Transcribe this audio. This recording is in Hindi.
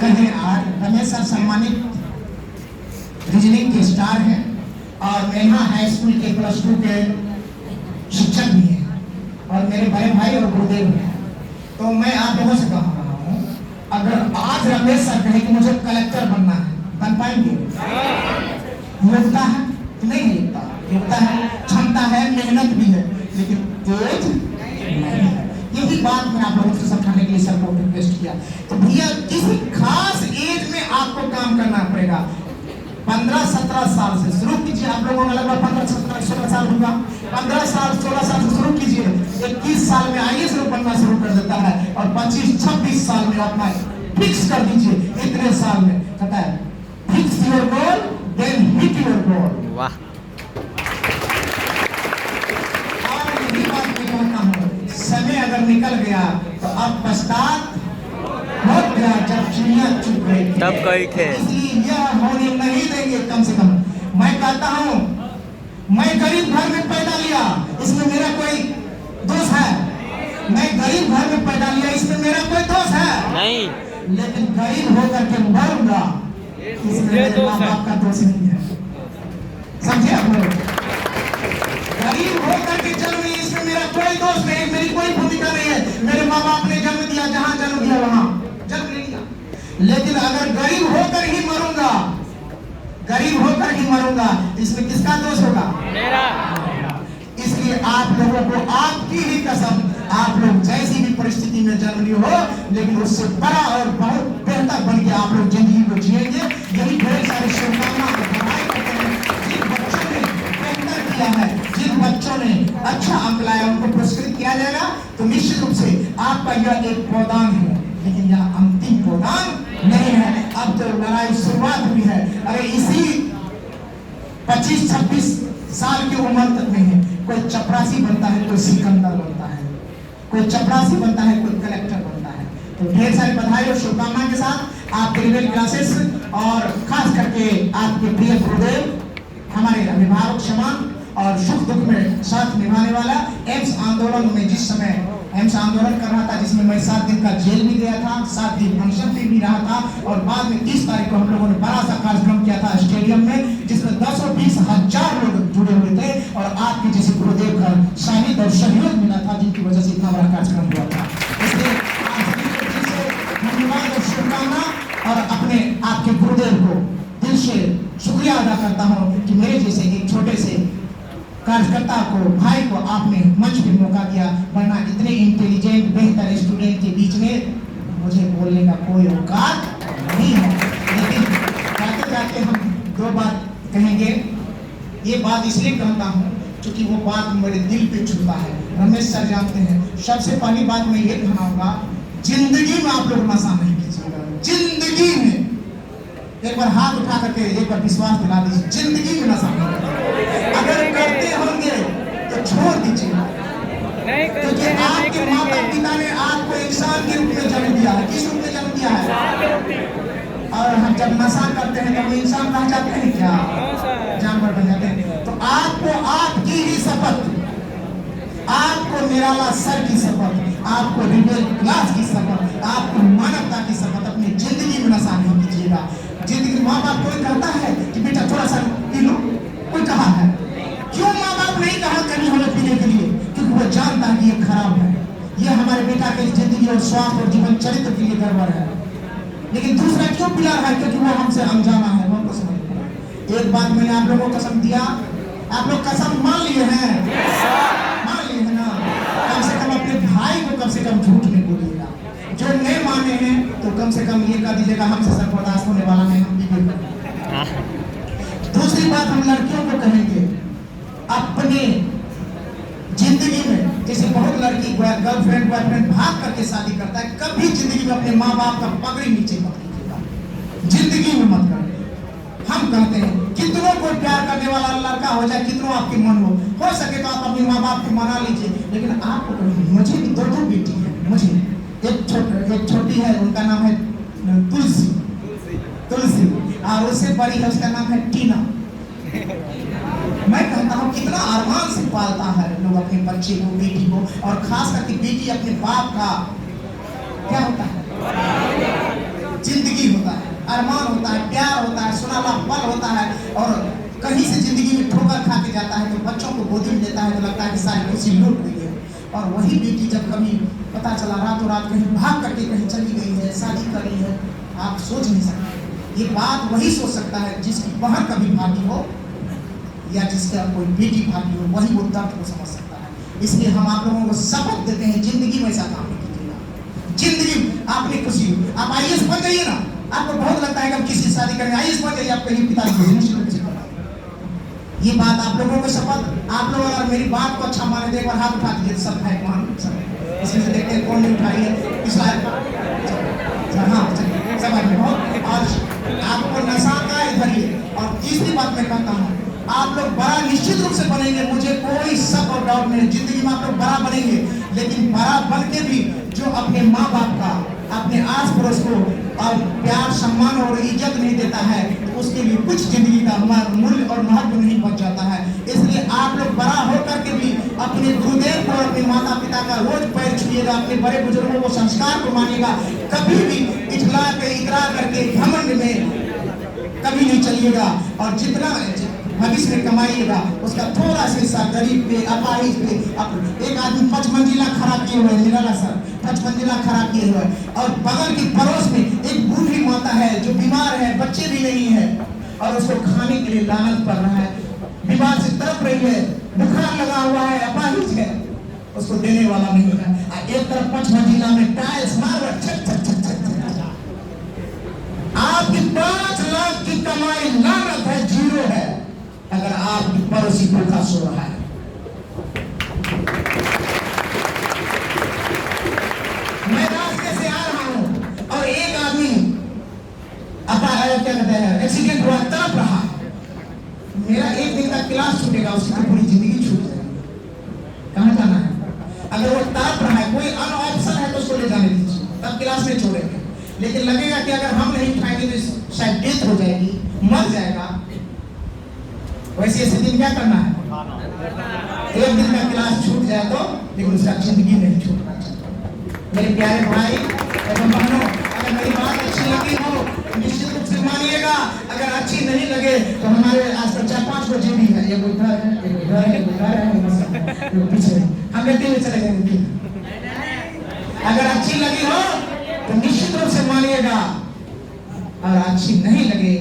कहें आज रमेश सर सम्मानित रीजनिंग के स्टार हैं और मैं यहाँ हाई स्कूल के +2 के शिक्षक भी हैं और मेरे बड़े भाई और गुरुदेव हैं। तो मैं आप लोगों से कह रहा हूँ, अगर आज रमेश सर कहे कि मुझे कलेक्टर बनना है, बन पाएंगे? योग्यता है कि नहीं है? योग्यता है, क्षमता है, मेहनत भी है, लेकिन एज नहीं है। यही बात मैं आप लोगों से समझाने के लिए सर को रिक्वेस्ट किया। तो भैया किसी खास एज में आपको काम करना पड़ेगा। 15-17 साल से शुरू कीजिए। आप लोगों को लगभग 15-17-16 साल होगा। 15 साल 16 साल से शुरू कीजिए। 21 साल में IAS बनना शुरू कर देता है और 25-26 साल में अपना फिक्स कर दीजिए। इतने साल में कहता है fix your goal then hit your goal. वाह। और यही बात मैं कहता हूँ, समय अगर निकल गया तो अब पश्चात हो गया जब चिड़िया चुप गई तब कही थे। इसलिए यह होने नहीं देंगे। कम से कम मैं कहता हूँ, मैं गरीब घर में पैदा लिया, इसमें मेरा कोई दोष है? मैं गरीब घर में पैदा लिया, इसमें मेरा कोई दोष है? नहीं। लेकिन गरीब होकर के मरूंगा, इसमें मेरे माँ बाप का दोष नहीं है। समझे आप लोग? गरीब होकर के जन्म लिया, इसमें मेरा कोई दोष नहीं, मेरी कोई भूमिका नहीं है। मेरे माँ बाप ने जन्म दिया, जहाँ जन्म दिया वहाँ जन्म ले लिया। लेकिन अगर गरीब होकर ही मरूंगा, गरीब होकर ही मरूंगा, इसमें किसका दोष होगा? मेरा। इसलिए आप लोगों को आपकी ही कसम, आप लोग जैसी भी परिस्थिति में जन्म लिए हो, लेकिन उससे बड़ा और बहुत बेहतर बन के आप लोग जिंदगी को जिएंगे। यही ढेर सारी शुभकामना जिन बच्चों ने बेहतर किया है, जिन बच्चों ने अच्छा अंक लाया, उनको पुरस्कृत किया जाएगा। तो निश्चित रूप से आपका यह एक पौधान है, लेकिन यह अंतिम पौधान नहीं है। अब तो लड़ाई शुरुआत हुई है। अरे इसी 25-26 साल की उम्र तक में है, कोई चपरासी बनता है, कोई सिकंदर बनता है, कोई चपरासी बनता है, कोई कलेक्टर बनता है। तो ढेर सारी बधाई और शुभकामना के साथ आपके रिवेल क्लासेस और खास करके आपके प्रिय गुरुदेव, हमारे अभिभावक समान और सुख दुख में साथ निभाने वाला, एम्स आंदोलन में जिस समय एम्स आंदोलन कर रहा था, जिसमें मैं 7 दिन का जेल भी गया था, 7 दिन फंक्शन भी रहा था और बाद में 30 तारीख को हम लोगों ने बड़ा सा कार्यक्रम किया था स्टेडियम में, जिसमें 10-20 हजार लोग जुड़े हुए थे और आपके जैसे गुरुदेव का सानिध्य और सहयोग मिला था, जिनकी वजह से इतना बड़ा कार्यक्रम हुआ था। इसलिए धन्यवाद और शुभकामना और अपने आपके गुरुदेव को दिल से शुक्रिया अदा करता हूँ कि मेरे जैसे एक छोटे से कार्यकर्ता को, भाई को आपने मंच पे मौका दिया, वरना इतने इंटेलिजेंट बेहतर स्टूडेंट के बीच में मुझे बोलने का कोई औकात नहीं है। लेकिन जाते जाते हम 2 बात कहेंगे। ये बात इसलिए कहता हूँ क्योंकि वो बात मेरे दिल पे छूता है। रमेश सर जानते हैं। सबसे पहली बात मैं ये कहूँगा, जिंदगी में आप लोग नशा नहीं कीजिएगा। जिंदगी में एक बार हाथ उठा करके एक बार विश्वास दिला दीजिए, जिंदगी में नशा नहीं। अगर करते होंगे तो छोड़ दीजिए, क्योंकि आपके माता पिता ने आपको इंसान के रूप में जन्म दिया है। किस रूप में जन्म दिया है? और हम जब नशा करते हैं तो हम इंसान रह जाते हैं क्या? जानवर बन जाते हैं। तो आपको आपकी ही शपथ, आपको निराला सर की शपथ, आपको रिवेल क्लास की शपथ, आपको मानवता की शपथ, अपनी जिंदगी में नशा नहीं कीजिएगा। जिंदगी माँ बाप कोई कहता है कि बेटा थोड़ा सा पी लो, कोई कहा है? क्यों माँ बाप नहीं कहा कभी हमें पीने के लिए? क्योंकि वो जानता है कि ये खराब है, ये हमारे बेटा के जिंदगी और स्वास्थ्य और जीवन चरित्र के लिए गड़बड़ है। लेकिन दूसरा क्यों पिला रहा है? क्योंकि वो हमसे अनजाना है, वो हमको समझ नहीं है। एक बात मैंने आप लोगों को कसम दिया, आप लोग कसम मान लिए हैं? मान लिए हैं ना? कम से कम अपने भाई को कम से कम झूठ नहीं बोलिएगा। जो नहीं माने हैं तो कम से कम ये कह दीजिएगा हमसे सर बर्दाश्त होने वाला नहीं, हम भी। दूसरी बात हम लड़कियों को कहेंगे, अपने जिंदगी में जैसे बहुत लड़की गर्लफ्रेंड बॉयफ्रेंड भाग करके शादी करता है, कभी जिंदगी में अपने माँ बाप का पगड़ी नीचे मत कीजिएगा, जिंदगी में मत करें। हम कहते हैं कितनों को प्यार करने वाला लड़का हो जाए, कितनों आपके मन हो सके तो आप अपने माँ बाप को मना लीजिए, लेकिन आपको मुझे भी 2 बेटी है। मुझे एक छोटी है, उनका नाम है तुलसी और उससे बड़ी है, उसका नाम है टीना। मैं कहता हूँ कितना अरमान से पालता है लोग अपने बच्चे को, बेटी को, और खास करके बेटी अपने बाप का क्या होता है? जिंदगी होता है, अरमान होता है, प्यार होता है, सुनहरा पल होता है। और कहीं से जिंदगी में ठोकर खा के जाता है तो बच्चों को गोदी में लेता है तो लगता है कि सारी खुशी लूट गई है। और वही बेटी जब कभी पता चला रातों रात कहीं भाग करके कहीं चली गई है, शादी कर रही है, आप सोच नहीं सकते। ये बात वही सोच सकता है जिसकी बहन कभी भागी हो या जिसका कोई बेटी भागी हो, वही वो दर्द को समझ सकता है। इसलिए हम आप लोगों को शपथ देते हैं, जिंदगी में ऐसा काम नहीं कीजिएगा। जिंदगी आपने खुशी, आप IAS बन जाइए ना। आपको बहुत लगता है कि हम किसी शादी करेंगे, IAS बन जाइए, आप कहीं पिताजी को निश्चित से करेंगे। ये बात आप लोगों को शपथ। आप लोग अगर मेरी बात को अच्छा माने तो एक बार हाथ उठा दीजिए, सब भाई मान सब। इसमें से देखते हैं कौन नहीं उठाई है इस बार। हाँ सब आदमी बहुत। और आपको नशा का इधर ही। और तीसरी बात मैं कहता हूँ, आप लोग बड़ा निश्चित रूप से बनेंगे, मुझे कोई शक और डाउट नहीं। जिंदगी में आप लोग बड़ा बनेंगे, लेकिन बड़ा बन के भी जो अपने माँ बाप का, अपने आस पड़ोस को और प्यार, सम्मान और इज्जत नहीं देता है, तो उसके लिए कुछ जिंदगी का मूल्य और महत्व नहीं बच जाता है। इसलिए आप लोग बड़ा होकर के भी अपने गुरुदेव को, अपने माता पिता का रोज पैर छुइएगा, अपने बड़े बुजुर्गों को संस्कार को मानिएगा। कभी भी इतला करके घमंड में कभी नहीं चलिएगा। और जितना भविष्य में कमाइएगा उसका थोड़ा सा हिस्सा गरीब पे, अपाहिज पे। एक आदमी 5 मंजिला खड़ा किए हुए, निराला सर 5 मंजिला खड़ा किए हुए, और बगल के पड़ोस में एक बूढ़ी माता है जो बीमार है, बच्चे भी नहीं है, और उसको खाने के लिए लानत पड़ रहा है, बीमार से तड़प रही है, बुखार लगा हुआ है, अपाहिज है, उसको देने वाला नहीं है। एक तरफ 5 मंजिला में टाइल्स मार्बल छक छक छक छक। आपकी 5 लाख की कमाई लानत है, जीरो है, अगर आपकी पड़ोसी भूखा सो रहा है। मैं रास्ते से आ रहा हूं और एक आदमी क्या कहते हैं, एक्सीडेंट हुआ, तड़प रहा है। मेरा एक दिन का क्लास छूटेगा, उसकी पूरी जिंदगी छूट जाएगी। कहां जाना है? अगर वो तड़प रहा है, कोई अन्य ऑप्शन है तो उसको ले जाने दीजिए, तब क्लास में छोड़ेंगे। लेकिन लगेगा कि अगर हम नहीं उठाएंगे तो शायद डेथ हो जाएगी, मर जाएगा। वैसे स्थिति में क्या करना है? एक दिन का क्लास छूट जाए तो, लेकिन उसका जिंदगी नहीं छूटना चाहिए। मेरे प्यारे भाई एवं बहनों, अगर मेरी बात अच्छी लगी हो निश्चित रूप से मानिएगा। अगर अच्छी नहीं लगे तो हमारे आसपास 4-5 बजे भी है, एक उधर है, एक उधर है, एक उधर है, पीछे हम लेते हुए चले जाएंगे। अगर अच्छी लगी हो तो निश्चित रूप से मानिएगा, और अच्छी नहीं लगे